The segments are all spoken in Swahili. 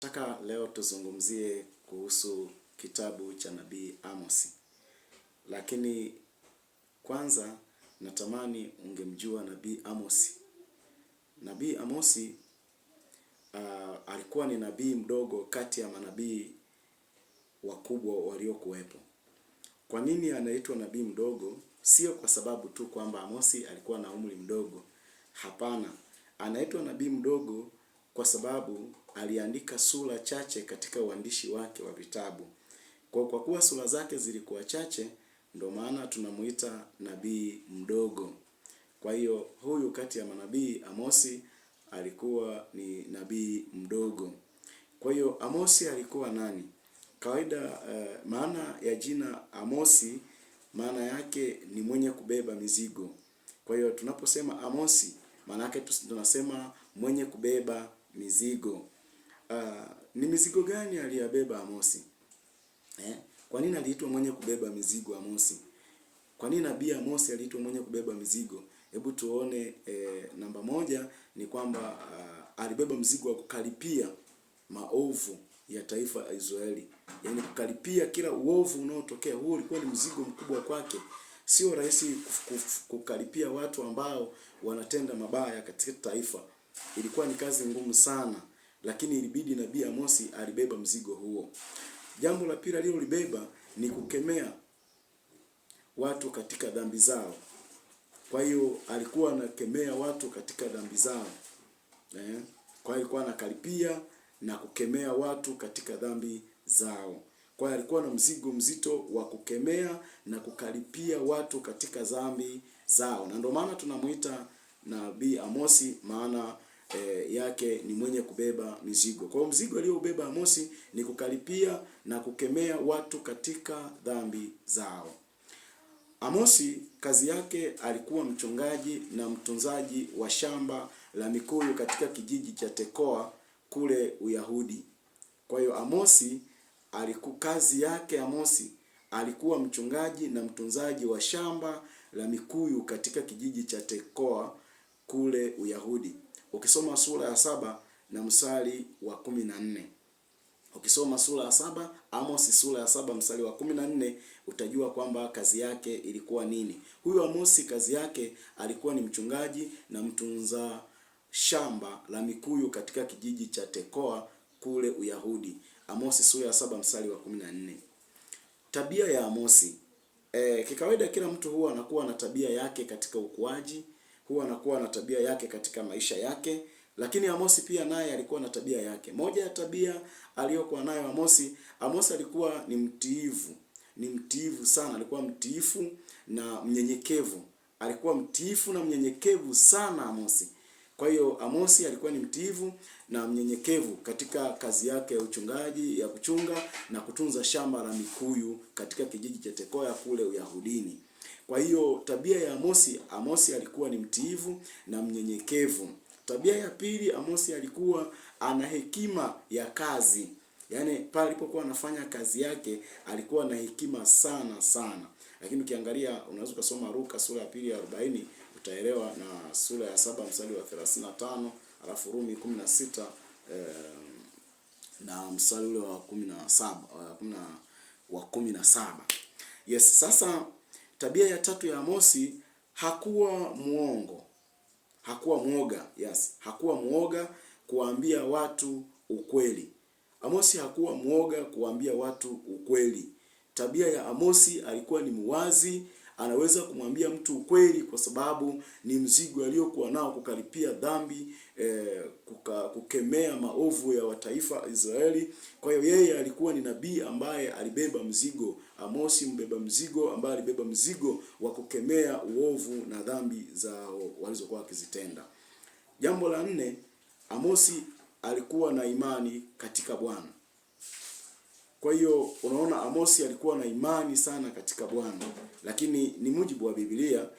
Nataka leo tuzungumzie kuhusu kitabu cha nabii Amosi. Lakini kwanza natamani ungemjua nabii Amosi. Nabii Amosi alikuwa ni nabii mdogo kati ya manabii wakubwa waliokuwepo. Kwa nini anaitwa nabii mdogo? Sio kwa sababu tu kwamba Amosi alikuwa na umri mdogo. Hapana, anaitwa nabii mdogo kwa sababu aliandika sura chache katika uandishi wake wa vitabu. Kwa kuwa sura zake zilikuwa chache, ndio maana tunamuita nabii mdogo. Kwa hiyo huyu kati ya manabii Amosi alikuwa ni nabii mdogo. Kwa hiyo Amosi alikuwa nani? Kawaida maana ya jina Amosi maana yake ni mwenye kubeba mizigo. Kwa hiyo tunaposema Amosi maana yake tunasema mwenye kubeba mizigo. Ni mizigo gani aliyabeba Amosi? Kwa nini aliitwa mwenye kubeba mizigo Amosi? Kwa nini nabii Amosi aliitwa mwenye kubeba mizigo? Hebu tuone. Namba moja ni kwamba alibeba mzigo wa kukaripia maovu ya taifa la Israeli. Yaani kukaripia kila uovu unaotokea. Huo ulikuwa ni mzigo mkubwa kwake. Sio rahisi kukaripia watu ambao wanatenda mabaya katika taifa. Ilikuwa ni kazi ngumu sana, lakini ilibidi nabii Amosi alibeba mzigo huo. Jambo la pili alilolibeba ni kukemea watu katika dhambi zao. Kwa hiyo alikuwa anakemea watu katika dhambi zao. Kwa hiyo alikuwa anakaripia na kukemea watu katika dhambi zao. Kwa hiyo alikuwa na mzigo mzito wa kukemea na kukaripia watu katika dhambi zao. Na ndio maana tunamuita nabii Amosi, maana yake ni mwenye kubeba mizigo. Kwa hiyo mzigo aliobeba Amosi ni kukaripia na kukemea watu katika dhambi zao. Amosi kazi yake alikuwa mchungaji na mtunzaji wa shamba la mikuyu katika kijiji cha Tekoa kule Uyahudi. Kwa hiyo Amosi alikuwa mchungaji na mtunzaji wa shamba la mikuyu katika kijiji cha Tekoa kule Uyahudi. Ukisoma sura ya 7 na mstari wa 14. Ukisoma sura ya 7, Amosi sura ya 7 mstari wa 14, utajua kwamba kazi yake ilikuwa nini. Huyu Amosi kazi yake alikuwa ni mchungaji na mtunza shamba la mikuyu katika kijiji cha Tekoa kule Uyahudi. Amosi sura ya 7 mstari wa 14. Tabia ya Amosi. Kikawaida kila mtu huwa anakuwa na tabia yake katika ukuaji, huwa anakuwa na tabia yake katika maisha yake, lakini Amosi pia naye alikuwa na tabia yake. Moja ya tabia aliyokuwa nayo Amosi alikuwa ni mtiifu. Ni mtiifu sana, alikuwa mtiifu na mnyenyekevu. Alikuwa mtiifu na mnyenyekevu sana Amosi. Kwa hiyo Amosi alikuwa ni mtiifu na mnyenyekevu katika kazi yake ya uchungaji, ya kuchunga na kutunza shamba la mikuyu katika kijiji cha Tekoa kule Uyahudini. Kwa hiyo tabia ya Amosi alikuwa ni mtiifu na mnyenyekevu. Tabia ya pili, Amosi alikuwa ana hekima ya kazi. Yaani pale alipokuwa anafanya kazi yake alikuwa na hekima sana sana. Lakini ukiangalia, unaweza kusoma Luka sura ya 2 ya 40 utaelewa, na sura ya 7 mstari wa 35, alafu Rumi 16 na mstari ule wa 17. Yes, sasa tabia ya tatu ya Amosi, hakuwa muongo. Hakuwa muoga. Yes, hakuwa muoga kuambia watu ukweli. Amosi hakuwa muoga kuambia watu ukweli. Tabia ya Amosi, alikuwa ni muwazi, anaweza kumwambia mtu ukweli kwa sababu ni mzigo aliyokuwa nao kukaripia dhambi, kukemea maovu ya wataifa Israeli. Kwa hiyo yeye alikuwa ni nabii ambaye alibeba mzigo. Amosi mbeba mzigo ambaye alibeba mzigo wa kukemea uovu na dhambi zao walizokuwa wakizitenda. Jambo la 4, Amosi alikuwa na imani katika Bwana. Kwa hiyo unaona Amosi alikuwa na imani sana katika Bwana. Lakini ni mujibu wa Biblia,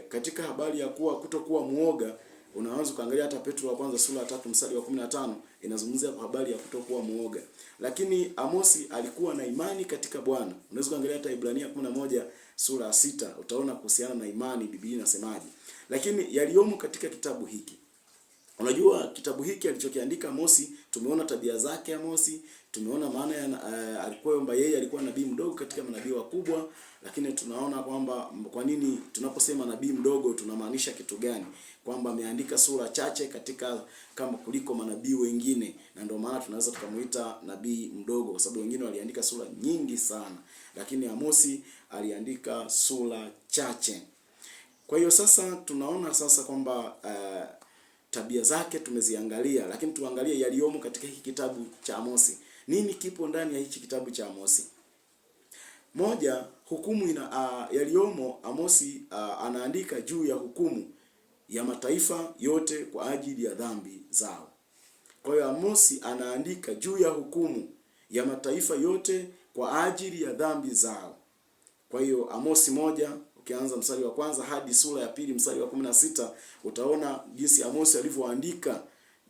katika habari ya kutokuwa muoga, unaanza kuangalia hata Petro wa kwanza sura ya 3 mstari wa 15 inazungumzia kwa habari ya kutokuwa muoga. Lakini Amosi alikuwa na imani katika Bwana. Unaweza kuangalia hata Ibrania 11 sura ya 6 utaona kuhusiana na imani Biblia inasemaje. Lakini yaliyomo katika kitabu hiki, Unajua kitabu hiki alichokiandika Amosi, tumeona tabia zake Amosi, tumeona maana ya alikuwa kwamba yeye alikuwa nabii mdogo katika manabii wakubwa, lakini tunaona kwamba kwa nini tunaposema nabii mdogo tunamaanisha kitu gani? Kwamba ameandika sura chache katika kama kuliko manabii wengine, na ndio maana tunaweza tukamuita nabii mdogo, kwa sababu wengine waliandika sura nyingi sana, lakini Amosi aliandika sura chache. Kwa hiyo sasa tunaona sasa kwamba tabia zake tumeziangalia, lakini tuangalie yaliyomo katika hiki kitabu cha Amosi. Nini kipo ndani ya hichi kitabu cha Amosi? Moja, hukumu yaliyomo. Amosi anaandika juu ya hukumu ya mataifa yote kwa ajili ya dhambi zao. Kwa hiyo Amosi anaandika juu ya hukumu ya mataifa yote kwa ajili ya dhambi zao. Kwa hiyo Amosi moja, ukianza mstari wa kwanza hadi sura ya pili mstari wa 16, utaona jinsi Amosi alivyoandika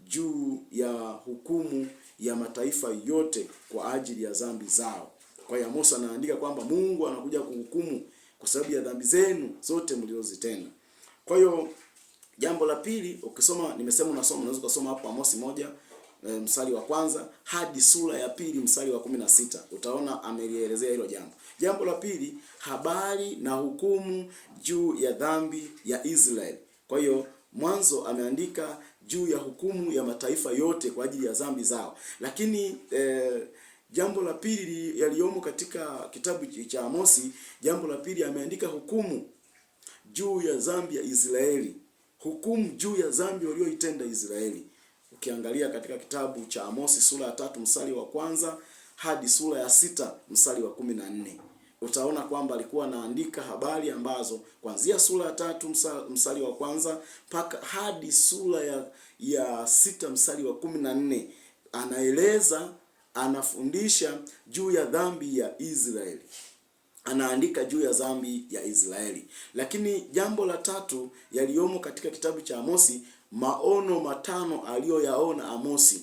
juu ya hukumu ya mataifa yote kwa ajili ya dhambi zao. Kwa hiyo Amosi anaandika kwamba Mungu anakuja kuhukumu kwa sababu ya dhambi zenu zote mlizozitenda. Kwa hiyo jambo la pili, ukisoma, nimesema unaweza kusoma hapo Amosi moja mstari wa kwanza hadi sura ya pili mstari wa 16, utaona amelielezea hilo jambo. Jambo la pili, habari na hukumu juu ya dhambi ya Israeli. Kwa hiyo mwanzo ameandika juu ya hukumu ya mataifa yote kwa ajili ya dhambi zao, lakini jambo la pili yaliyomo katika kitabu cha Amosi, jambo la pili ameandika hukumu juu ya dhambi ya Israeli, hukumu juu ya dhambi walioitenda Israeli. Ukiangalia katika kitabu cha Amosi sura ya 3 mstari wa kwanza hadi sura ya 6 mstari wa 14, utaona kwamba alikuwa anaandika habari ambazo kuanzia sura ya 3 mstari wa kwanza mpaka hadi sura ya 6 mstari wa 14, anaeleza, anafundisha juu ya dhambi ya Israeli. Anaandika juu ya dhambi ya Israeli. Lakini jambo la tatu yaliyomo katika kitabu cha Amosi, maono matano aliyoyaona Amosi.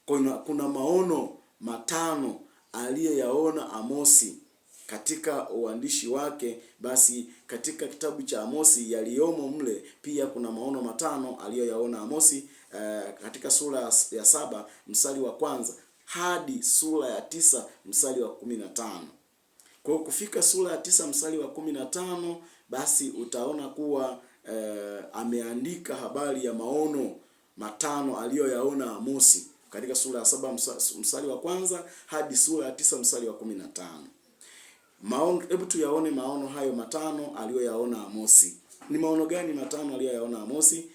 Kuna maono matano aliyoyaona Amosi katika uandishi wake. Basi katika kitabu cha Amosi yaliyomo mle pia kuna maono matano aliyoyaona Amosi katika sura ya 7 mstari wa kwanza hadi sura ya 9 mstari wa 15. Kwa hiyo kufika sura ya 9 mstari wa 15, basi utaona kuwa ameandika habari ya maono matano aliyoyaona Amosi katika sura ya 7 mstari wa kwanza hadi sura ya 9 mstari wa 15. Maono, hebu tuyaone maono hayo matano aliyoyaona Amosi. Ni maono gani matano aliyoyaona Amosi?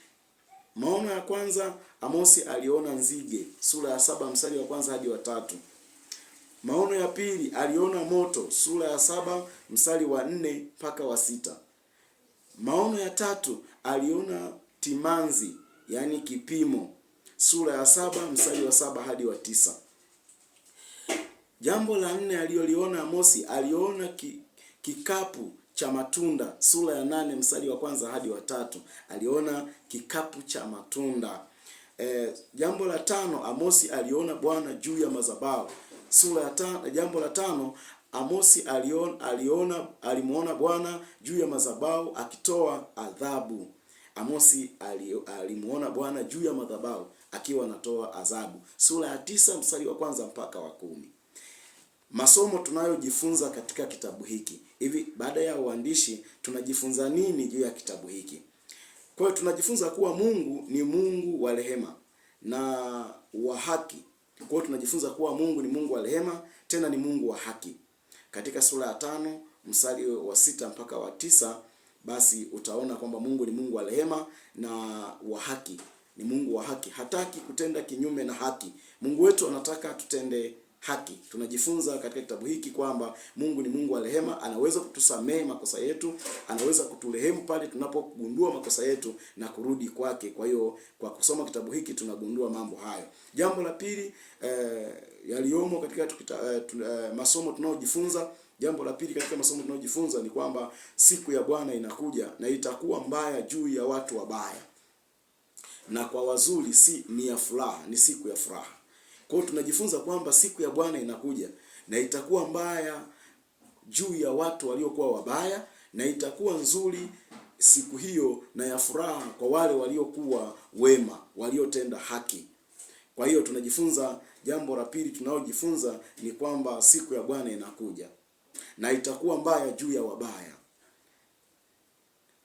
Maono ya kwanza, Amosi aliona nzige, sura ya 7 mstari wa kwanza hadi wa 3. Maono ya pili, aliona moto, sura ya 7 mstari wa 4 mpaka wa 6. Maono ya tatu, aliona timanzi, yani kipimo, sura ya 7 mstari wa 7 hadi wa 9. Jambo la 4 aliyoliona Amosi, aliona kikapu cha matunda, sura ya 8 mstari wa kwanza hadi wa 3. Aliona kikapu cha matunda. Jambo la 5, Amosi aliona juu ya madhabahu, sura ya 5. Jambo la 5, Amosi alimuona Bwana juu ya madhabahu akitoa adhabu. Amosi alimuona Bwana juu ya madhabahu akiwa anatoa adhabu, sura ya 9 mstari wa kwanza mpaka wa 10. Masomo tunayojifunza katika kitabu hiki. Hivi baada ya uandishi tunajifunza nini juu ya kitabu hiki? Kwa hiyo tunajifunza kuwa Mungu ni Mungu wa rehema na wa haki. Kwa hiyo tunajifunza kuwa Mungu ni Mungu wa rehema, tena ni Mungu wa haki. Katika sura ya 5 mstari wa 6 mpaka wa 9, basi utaona kwamba Mungu ni Mungu wa rehema na wa haki. Ni Mungu wa haki, hataki kutenda kinyume na haki. Mungu wetu anataka tutende haki. Tunajifunza katika kitabu hiki kwamba Mungu ni Mungu wa rehema, anaweza kutusamehe makosa yetu, anaweza kuturehemu pale tunapogundua makosa yetu na kurudi kwake. Kwa hiyo kwa kusoma kitabu hiki tunagundua mambo hayo. Jambo la pili yaliyomo katika masomo tunayojifunza, jambo la pili katika masomo tunayojifunza ni kwamba siku ya Bwana inakuja na itakuwa mbaya juu ya watu wabaya, na kwa wazuri ni ya furaha, ni siku ya furaha. Kwa hiyo tunajifunza kwamba siku ya Bwana inakuja na itakuwa mbaya juu ya watu waliokuwa wabaya, na itakuwa nzuri siku hiyo na ya furaha kwa wale waliokuwa wema, waliotenda haki. Kwa hiyo tunajifunza, jambo la pili tunalojifunza ni kwamba siku ya Bwana inakuja na itakuwa mbaya juu ya wabaya,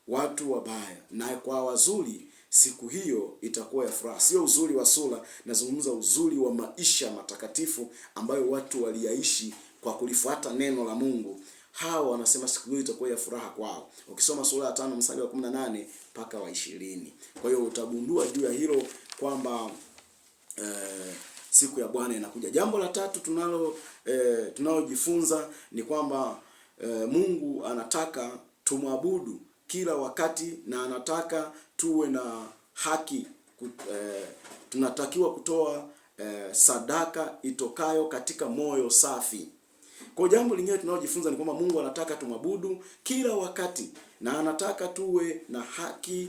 watu wabaya, na kwa wazuri siku hiyo itakuwa ya furaha. Sio uzuri wa sura, nazungumza uzuri wa maisha matakatifu ambayo watu waliyaishi kwa kulifuata neno la Mungu. Hao wanasema siku hiyo itakuwa ya furaha kwao. Ukisoma sura ya 5 mstari wa 18 mpaka wa 20. Kwa hiyo utagundua juu ya hilo kwamba siku ya Bwana inakuja. Jambo la tatu tunalojifunza ni kwamba Mungu anataka tumwabudu kila wakati na anataka tuwe na haki. Tunatakiwa kutoa sadaka itokayo katika moyo safi. Kwa jambo lingine tunalojifunza ni kwamba Mungu anataka tumwabudu kila wakati na anataka tuwe na haki,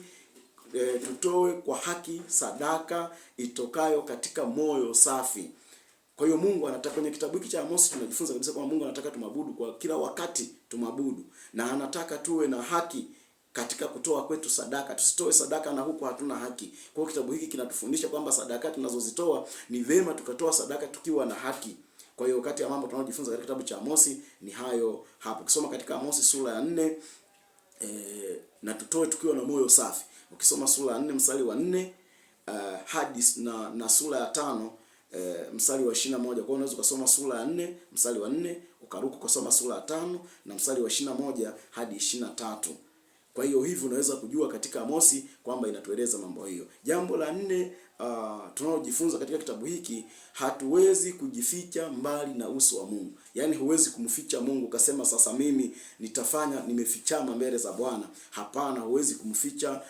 tutoe kwa haki sadaka itokayo katika moyo safi. Kwa hiyo Mungu anataka, kwenye kitabu hiki cha Amosi tunajifunza kabisa kwamba Mungu anataka tumwabudu kwa kila wakati, tumwabudu, na anataka tuwe na haki katika kutoa kwetu sadaka. Tusitoe sadaka na huko hatuna haki. Kwa hiyo kitabu hiki kinatufundisha kwamba sadaka tunazozitoa ni vema tukatoa sadaka tukiwa na haki. Kwa hiyo kati ya mambo tunayojifunza katika kitabu cha Amosi ni hayo hapo. Ukisoma katika Amosi sura ya 4 na tutoe tukiwa na moyo safi. Ukisoma sura ya 4 mstari wa 4 hadi na sura ya 5 mstari wa 21. Kwa hiyo unaweza kusoma sura ya 4 mstari wa 4 ukaruka kusoma sura ya 5 na mstari wa 21 hadi 23. Kwa hiyo hivi unaweza kujua katika Amosi kwamba inatueleza mambo hiyo. Jambo la 4 tunalojifunza katika kitabu hiki, hatuwezi kujificha mbali na uso wa Mungu. Yaani huwezi kumficha Mungu ukasema sasa mimi nitafanya nimefichama mbele za Bwana. Hapana, huwezi kuuficha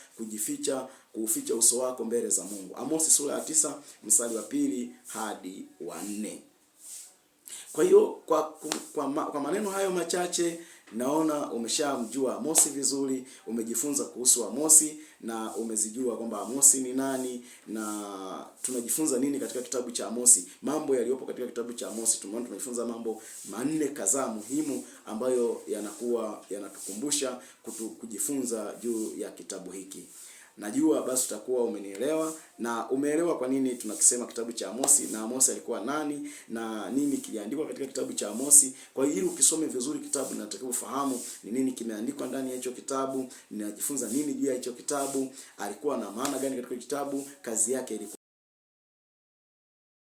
uso wako mbele za Mungu. Amosi sura ya 9 mstari wa 2 hadi wa 4. Kwa hiyo kwa maneno hayo machache naona umeshamjua Amosi vizuri, umejifunza kuhusu Amosi na umezijua kwamba Amosi ni nani na tunajifunza nini katika kitabu cha Amosi. Mambo yaliyopo katika kitabu cha Amosi, tumejifunza mambo 4 kadhaa muhimu ambayo yanatukumbusha kujifunza juu ya kitabu hiki. Najua basi utakuwa umenielewa na umeelewa kwa nini tunakisema kitabu cha Amosi na Amosi alikuwa nani na nini kiliandikwa katika kitabu cha Amosi. Kwa hiyo ili ukisome vizuri kitabu unatakiwa ufahamu ni nini kimeandikwa ndani ya hicho kitabu, ninajifunza nini juu ya hicho kitabu, alikuwa na maana gani katika kitabu, kazi yake ilikuwa